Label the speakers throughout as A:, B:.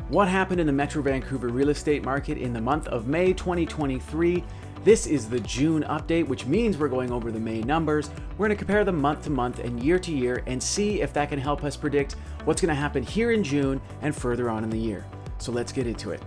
A: What happened in the Metro Vancouver real estate market in the month of May 2023? This is the June update, which means we're going over the May numbers. We're going to compare them month to month and year to year and see if that can help us predict what's going to happen here in June and further on in the year. So let's get into it.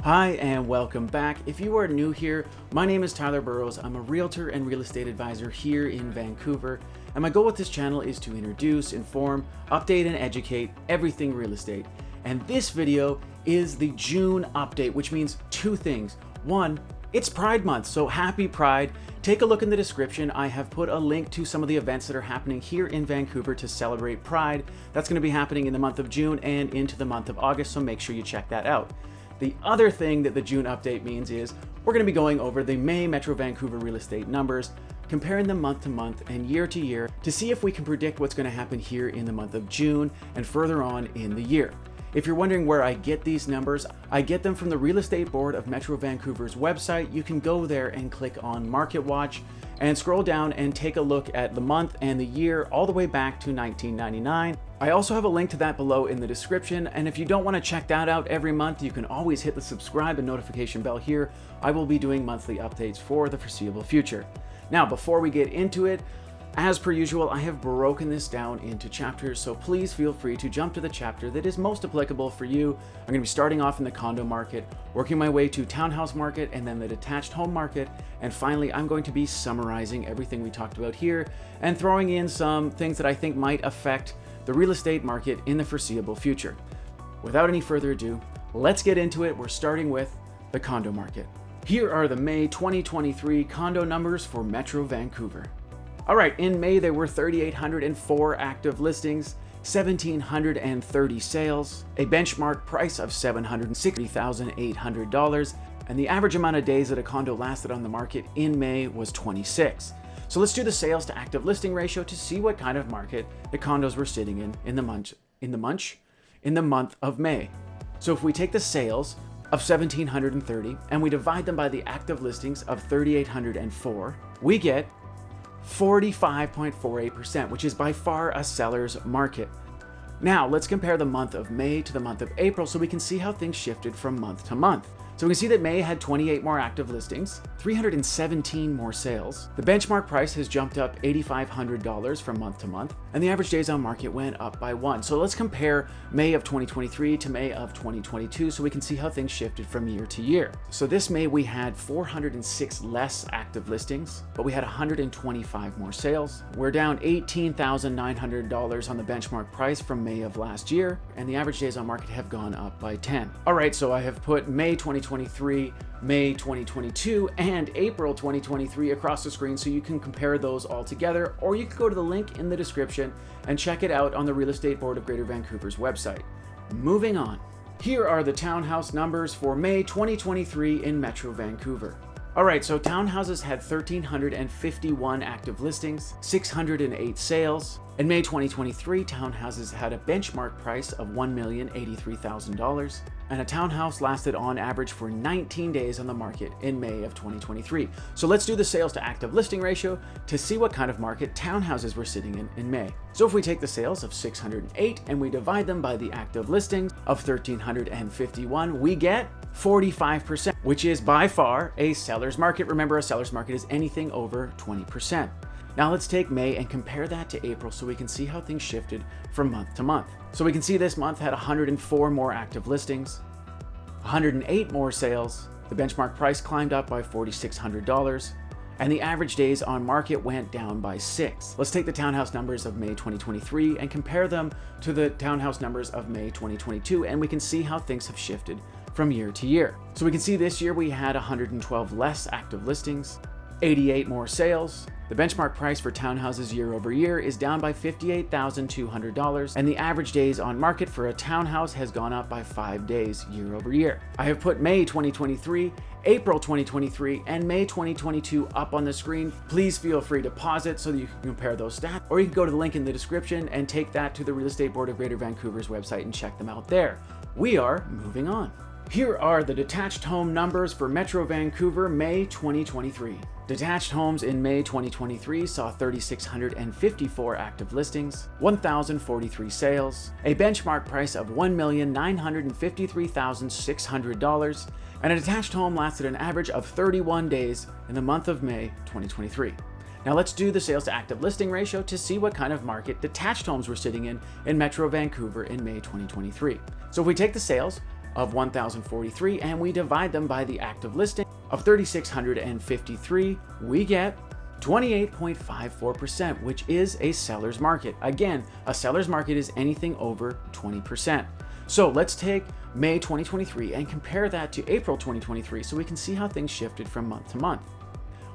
A: Hi and welcome back. If you are new here, my name is Tyler Burrows. I'm a realtor and real estate advisor here in Vancouver. And my goal with this channel is to introduce, inform, update, and educate everything real estate. And this video is the June update, which means two things. One, it's Pride Month, so happy Pride. Take a look in the description. I have put a link to some of the events that are happening here in Vancouver to celebrate Pride. That's going to be happening in the month of June and into the month of August, so make sure you check that out. The other thing that the June update means is we're going to be going over the May Metro Vancouver real estate numbers, comparing them month to month and year to year to see if we can predict what's going to happen here in the month of June and further on in the year. If you're wondering where I get these numbers, I get them from the Real Estate Board of Metro Vancouver's website. You can go there and click on Market Watch and scroll down and take a look at the month and the year all the way back to 1999. I also have a link to that below in the description, and if you don't want to check that out every month, you can always hit the subscribe and notification bell here. I will be doing monthly updates for the foreseeable future. Now, before we get into it, as per usual, I have broken this down into chapters, so please feel free to jump to the chapter that is most applicable for you. I'm going to be starting off in the condo market, working my way to townhouse market, and then the detached home market, and finally I'm going to be summarizing everything we talked about here and throwing in some things that I think might affect the real estate market in the foreseeable future. Without any further ado, let's get into it. We're starting with the condo market. Here are the May 2023 condo numbers for Metro Vancouver. All right, in May there were 3,804 active listings, 1,730 sales, a benchmark price of $760,800, and the average amount of days that a condo lasted on the market in May was 26. So let's do the sales to active listing ratio to see what kind of market the condos were sitting in the month of May. So if we take the sales of 1,730 and we divide them by the active listings of 3,804, we get 45.48%, which is by far a seller's market. Now let's compare the month of May to the month of April so we can see how things shifted from month to month. So we can see that May had 28 more active listings, 317 more sales. The benchmark price has jumped up $8,500 from month to month, and the average days on market went up by 1. So let's compare May of 2023 to May of 2022 so we can see how things shifted from year to year. So this May we had 406 less active listings, but we had 125 more sales. We're down $18,900 on the benchmark price from May of last year, and the average days on market have gone up by 10. All right, so I have put May 2023, May 2022, and April 2023 across the screen so you can compare those all together, or you can go to the link in the description and check it out on the Real Estate Board of Greater Vancouver's website. Moving on. Here are the townhouse numbers for May 2023 in Metro Vancouver. All right, so townhouses had 1,351 active listings, 608 sales. In May 2023, townhouses had a benchmark price of $1,083,000, and a townhouse lasted on average for 19 days on the market in May of 2023. So let's do the sales to active listing ratio to see what kind of market townhouses were sitting in May. So if we take the sales of 608 and we divide them by the active listings of 1,351, we get 45%, which is by far a seller's market. Remember, a seller's market is anything over 20%. Now let's take May and compare that to April so we can see how things shifted from month to month. So we can see this month had 104 more active listings, 108 more sales, the benchmark price climbed up by $4,600, and the average days on market went down by 6. Let's take the townhouse numbers of May 2023 and compare them to the townhouse numbers of May 2022, and we can see how things have shifted from year to year. So we can see this year we had 112 less active listings, 88 more sales. The benchmark price for townhouses year over year is down by $58,200, and the average days on market for a townhouse has gone up by 5 days year over year. I have put May 2023, April 2023, and May 2022 up on the screen. Please feel free to pause it so that you can compare those stats, or you can go to the link in the description and take that to the Real Estate Board of Greater Vancouver's website and check them out there. We are moving on. Here are the detached home numbers for Metro Vancouver, May 2023. Detached homes in May 2023 saw 3,654 active listings, 1,043 sales, a benchmark price of $1,953,600, and a detached home lasted an average of 31 days in the month of May 2023. Now let's do the sales to active listing ratio to see what kind of market detached homes were sitting in Metro Vancouver in May 2023. So if we take the sales of 1,043 and we divide them by the active listing of 3,653, we get 28.54%, which is a seller's market. Again, a seller's market is anything over 20%. So let's take May 2023 and compare that to April 2023 so we can see how things shifted from month to month.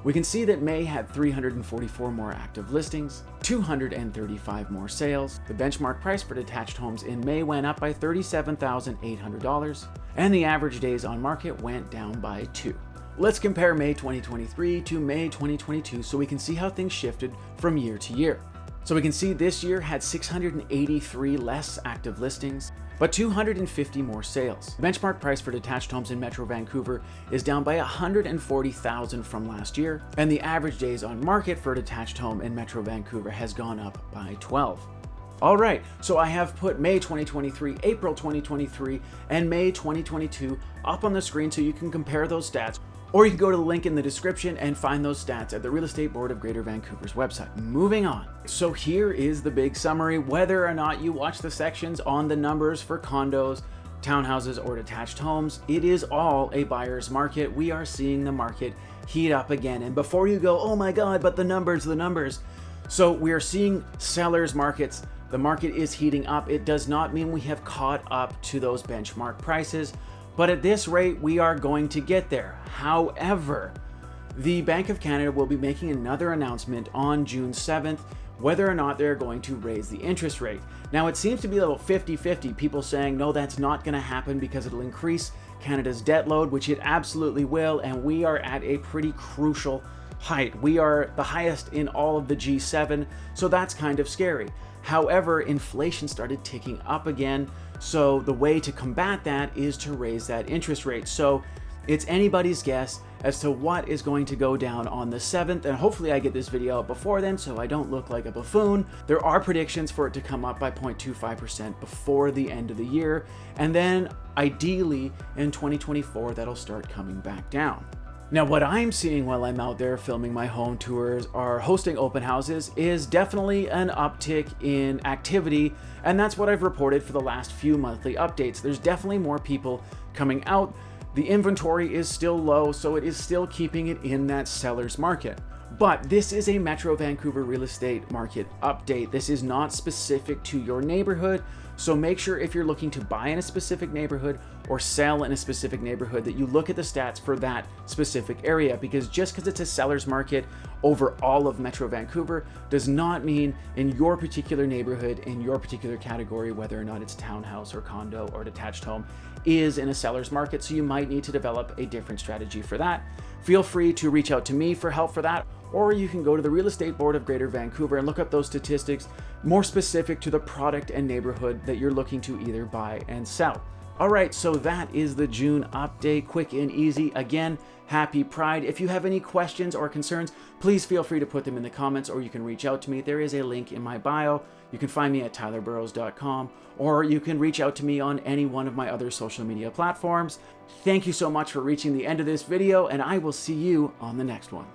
A: We can see that May had 344 more active listings, 235 more sales. The benchmark price for detached homes in May went up by $37,800, and the average days on market went down by 2. Let's compare May 2023 to May 2022 so we can see how things shifted from year to year. So we can see this year had 683 less active listings, but 250 more sales. The benchmark price for detached homes in Metro Vancouver is down by $140,000 from last year, and the average days on market for a detached home in Metro Vancouver has gone up by 12. All right, so I have put May 2023, April 2023, and May 2022 up on the screen so you can compare those stats. Or you can go to the link in the description and find those stats at the Real Estate Board of Greater Vancouver's website. Moving on. So here is the big summary. Whether or not you watch the sections on the numbers for condos, townhouses, or detached homes, it is all a buyer's market. We are seeing the market heat up again. And before you go, oh my God, but the numbers. So we are seeing sellers markets. The market is heating up. It does not mean we have caught up to those benchmark prices, but at this rate, we are going to get there. However, the Bank of Canada will be making another announcement on June 7th, whether or not they're going to raise the interest rate. Now, it seems to be a little 50-50, people saying, no, that's not gonna happen because it'll increase Canada's debt load, which it absolutely will, and we are at a pretty crucial height. We are the highest in all of the G7, so that's kind of scary. However, inflation started ticking up again, so the way to combat that is to raise that interest rate. So it's anybody's guess as to what is going to go down on the 7th, and hopefully I get this video out before then so I don't look like a buffoon. There are predictions for it to come up by 0.25% before the end of the year, and then ideally in 2024 that'll start coming back down. Now, what I'm seeing while I'm out there filming my home tours or hosting open houses is definitely an uptick in activity, and that's what I've reported for the last few monthly updates. There's definitely more people coming out. The inventory is still low, so it is still keeping it in that seller's market. But this is a Metro Vancouver real estate market update. This is not specific to your neighborhood. So make sure if you're looking to buy in a specific neighborhood or sell in a specific neighborhood that you look at the stats for that specific area, because just because it's a seller's market over all of Metro Vancouver does not mean in your particular neighborhood, in your particular category, whether or not it's townhouse or condo or detached home, is in a seller's market. So you might need to develop a different strategy for that. Feel free to reach out to me for help for that, or you can go to the Real Estate Board of Greater Vancouver and look up those statistics more specific to the product and neighborhood that you're looking to either buy and sell. All right, so that is the June update, quick and easy. Again, happy Pride. If you have any questions or concerns, please feel free to put them in the comments, or you can reach out to me. There is a link in my bio. You can find me at tylerburrows.com, or you can reach out to me on any one of my other social media platforms. Thank you so much for reaching the end of this video, and I will see you on the next one.